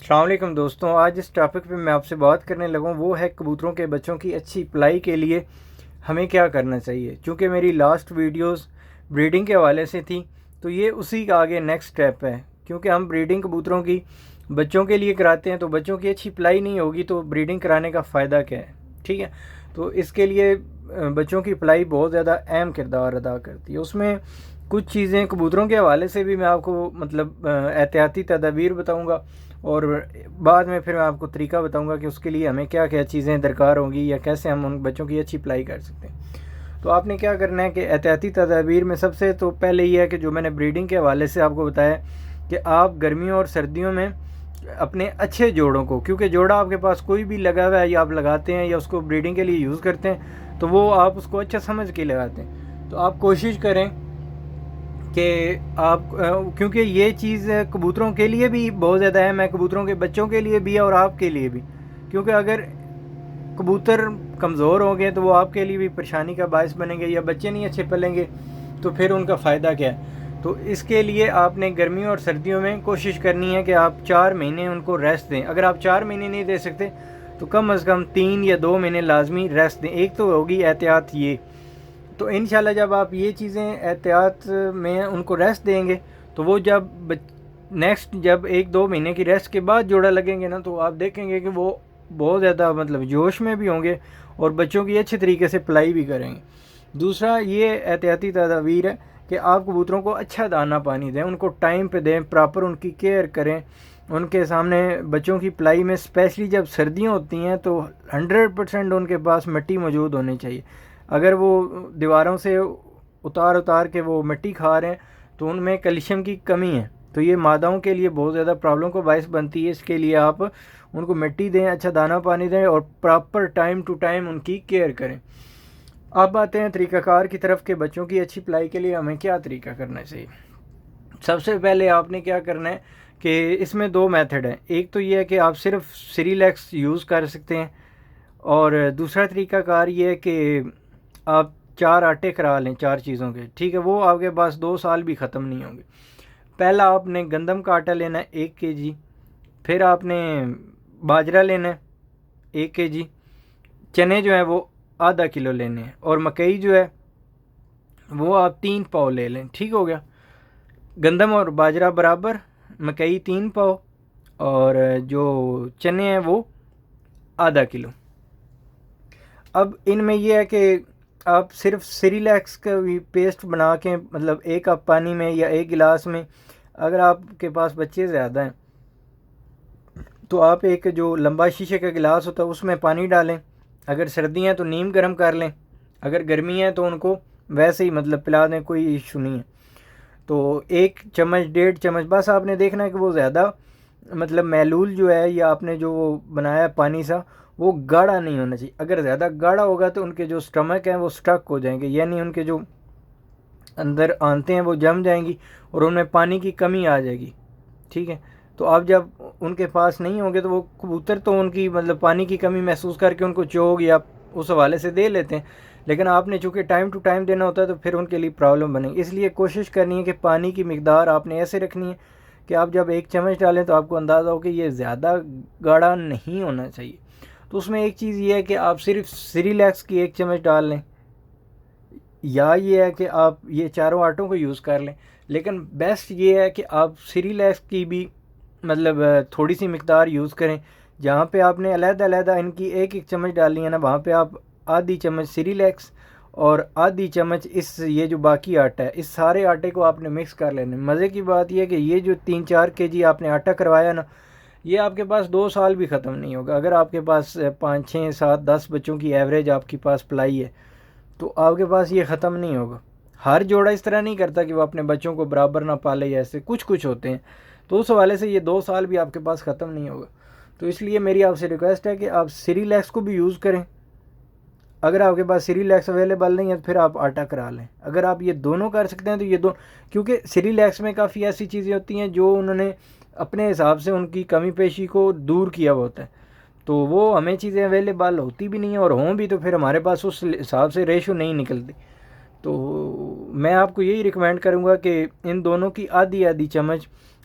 السلام علیکم دوستوں، آج اس ٹاپک پہ میں آپ سے بات کرنے لگا ہوں، وہ ہے کبوتروں کے بچوں کی اچھی پلائی کے لیے ہمیں کیا کرنا چاہیے۔ چونکہ میری لاسٹ ویڈیوز بریڈنگ کے حوالے سے تھی تو یہ اسی کا آگے نیکسٹ سٹیپ ہے، کیونکہ ہم بریڈنگ کبوتروں کی بچوں کے لیے کراتے ہیں تو بچوں کی اچھی پلائی نہیں ہوگی تو بریڈنگ کرانے کا فائدہ کیا ہے، ٹھیک ہے۔ تو اس کے لیے بچوں کی پلائی بہت زیادہ اہم کردار ادا کرتی ہے۔ اس میں کچھ چیزیں کبوتروں کے حوالے سے بھی میں آپ کو احتیاطی تدابیر بتاؤں گا، اور بعد میں پھر میں آپ کو طریقہ بتاؤں گا کہ اس کے لیے ہمیں کیا کیا چیزیں درکار ہوں گی یا کیسے ہم ان بچوں کی اچھی پلائی کر سکتے ہیں۔ تو آپ نے کیا کرنا ہے کہ احتیاطی تدابیر میں سب سے تو پہلے یہ ہے کہ جو میں نے بریڈنگ کے حوالے سے آپ کو بتایا کہ آپ گرمیوں اور سردیوں میں اپنے اچھے جوڑوں کو، کیونکہ جوڑا آپ کے پاس کوئی بھی لگا ہوا ہے یا آپ لگاتے ہیں یا اس کو بریڈنگ کے لیے یوز کرتے ہیں تو وہ آپ اس کو اچھا سمجھ کے لگاتے ہیں، تو آپ کوشش کریں کہ آپ، کیونکہ یہ چیز کبوتروں کے لیے بھی بہت زیادہ اہم ہے، کبوتروں کے بچوں کے لیے بھی ہے اور آپ کے لیے بھی، کیونکہ اگر کبوتر کمزور ہوں گے تو وہ آپ کے لیے بھی پریشانی کا باعث بنیں گے، یا بچے نہیں اچھے پلیں گے تو پھر ان کا فائدہ کیا ہے۔ تو اس کے لیے آپ نے گرمیوں اور سردیوں میں کوشش کرنی ہے کہ آپ 4 مہینے ان کو ریسٹ دیں۔ اگر آپ 4 مہینے نہیں دے سکتے تو کم از کم 3 یا 2 مہینے لازمی ریسٹ دیں۔ ایک تو ہوگی احتیاط یہ، تو انشاءاللہ جب آپ یہ چیزیں احتیاط میں ان کو ریسٹ دیں گے تو وہ جب جب 1-2 مہینے کی ریسٹ کے بعد جوڑا لگیں گے نا تو آپ دیکھیں گے کہ وہ بہت زیادہ جوش میں بھی ہوں گے اور بچوں کی اچھے طریقے سے پلائی بھی کریں گے۔ دوسرا یہ احتیاطی تدابیر ہے کہ آپ کبوتروں کو اچھا دانہ پانی دیں، ان کو ٹائم پہ دیں، پراپر ان کی کیئر کریں، ان کے سامنے بچوں کی پلائی میں اسپیشلی جب سردیاں ہوتی ہیں تو 100% ان کے پاس مٹی موجود ہونی چاہیے۔ اگر وہ دیواروں سے اتار کے وہ مٹی کھا رہے ہیں تو ان میں کیلشیم کی کمی ہے، تو یہ ماداؤں کے لیے بہت زیادہ پرابلم کو باعث بنتی ہے۔ اس کے لیے آپ ان کو مٹی دیں، اچھا دانہ پانی دیں اور پراپر ٹائم ٹو ٹائم ان کی کیئر کریں۔ اب آتے ہیں طریقہ کار کی طرف کہ بچوں کی اچھی پلائی کے لیے ہمیں کیا طریقہ کرنا چاہیے۔ سب سے پہلے آپ نے کیا کرنا ہے کہ اس میں 2 میتھڈ ہیں۔ ایک تو یہ ہے کہ آپ صرف سیریلیکس یوز کر سکتے ہیں، اور دوسرا طریقہ کار یہ ہے کہ آپ 4 آٹے کرا لیں 4 چیزوں کے، ٹھیک ہے، وہ آپ کے پاس 2 سال بھی ختم نہیں ہوں گے۔ پہلا آپ نے گندم کا آٹا لینا ہے 1 kg، پھر آپ نے باجرہ لینا ہے 1 kg، چنے جو ہیں وہ ½ کلو لینے ہیں، اور مکئی جو ہے وہ آپ 3 پاؤ لے لیں، ٹھیک ہو گیا۔ گندم اور باجرہ برابر، مکئی 3 پاؤ، اور جو چنے ہیں وہ ½ کلو۔ اب ان میں یہ ہے کہ آپ صرف سیریلیکس کا بھی پیسٹ بنا کے 1 کپ پانی میں یا 1 گلاس میں، اگر آپ کے پاس بچے زیادہ ہیں تو آپ ایک جو لمبا شیشے کا گلاس ہوتا ہے اس میں پانی ڈالیں، اگر سردی ہیں تو نیم گرم کر لیں، اگر گرمی ہے تو ان کو ویسے ہی پلا دیں، کوئی ایشو نہیں ہے۔ تو 1 چمچ 1.5 چمچ بس آپ نے دیکھنا ہے کہ وہ زیادہ محلول جو ہے یا آپ نے جو وہ بنایا پانی سا وہ گاڑھا نہیں ہونا چاہیے۔ اگر زیادہ گاڑھا ہوگا تو ان کے جو سٹمک ہیں وہ سٹک ہو جائیں گے، یعنی ان کے جو اندر آنتیں ہیں وہ جم جائیں گی اور ان میں پانی کی کمی آ جائے گی، ٹھیک ہے۔ تو آپ جب ان کے پاس نہیں ہوں گے تو وہ کبوتر تو ان کی پانی کی کمی محسوس کر کے ان کو چوگ یا اس حوالے سے دے لیتے ہیں، لیکن آپ نے چونکہ ٹائم ٹو ٹائم دینا ہوتا ہے تو پھر ان کے لیے پرابلم بنے گی۔ اس لیے کوشش کرنی ہے کہ پانی کی مقدار آپ نے ایسے رکھنی ہے کہ آپ جب 1 چمچ ڈالیں تو آپ کو اندازہ ہو کہ یہ زیادہ گاڑھا نہیں ہونا چاہیے۔ تو اس میں ایک چیز یہ ہے کہ آپ صرف سیریلیکس کی 1 چمچ ڈال لیں، یا یہ ہے کہ آپ یہ چاروں آٹوں کو یوز کر لیں، لیکن بیسٹ یہ ہے کہ آپ سیریلیکس کی بھی تھوڑی سی مقدار یوز کریں۔ جہاں پہ آپ نے علیحدہ ان کی 1 چمچ ڈالنی ہے نا، وہاں پہ آپ ½ چمچ سیریلیکس اور ½ چمچ یہ جو باقی آٹا ہے، اس سارے آٹے کو آپ نے مکس کر لینا۔ مزے کی بات یہ ہے کہ یہ جو 3-4 kg آپ نے آٹا کروایا نا، یہ آپ کے پاس 2 سال بھی ختم نہیں ہوگا۔ اگر آپ کے پاس 5 6 7 10 بچوں کی ایوریج آپ کے پاس پلائی ہے تو آپ کے پاس یہ ختم نہیں ہوگا۔ ہر جوڑا اس طرح نہیں کرتا کہ وہ اپنے بچوں کو برابر نہ پالے، ایسے کچھ ہوتے ہیں، تو اس حوالے سے یہ 2 سال بھی آپ کے پاس ختم نہیں ہوگا۔ تو اس لیے میری آپ سے ریکویسٹ ہے کہ آپ سیریلیکس کو بھی یوز کریں۔ اگر آپ کے پاس سیریلیکس اویلیبل نہیں ہے تو پھر آپ آٹا کرا لیں۔ اگر آپ یہ دونوں کر سکتے ہیں تو یہ کیونکہ سیریلیکس میں کافی ایسی چیزیں ہوتی ہیں جو انہوں نے اپنے حساب سے ان کی کمی پیشی کو دور کیا ہوا ہوتا ہے، تو وہ ہمیں چیزیں اویلیبل ہوتی بھی نہیں ہیں، اور ہوں بھی تو پھر ہمارے پاس اس حساب سے ریشو نہیں نکلتی۔ تو میں آپ کو یہی ریکمینڈ کروں گا کہ ان دونوں کی ½ چمچ،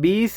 20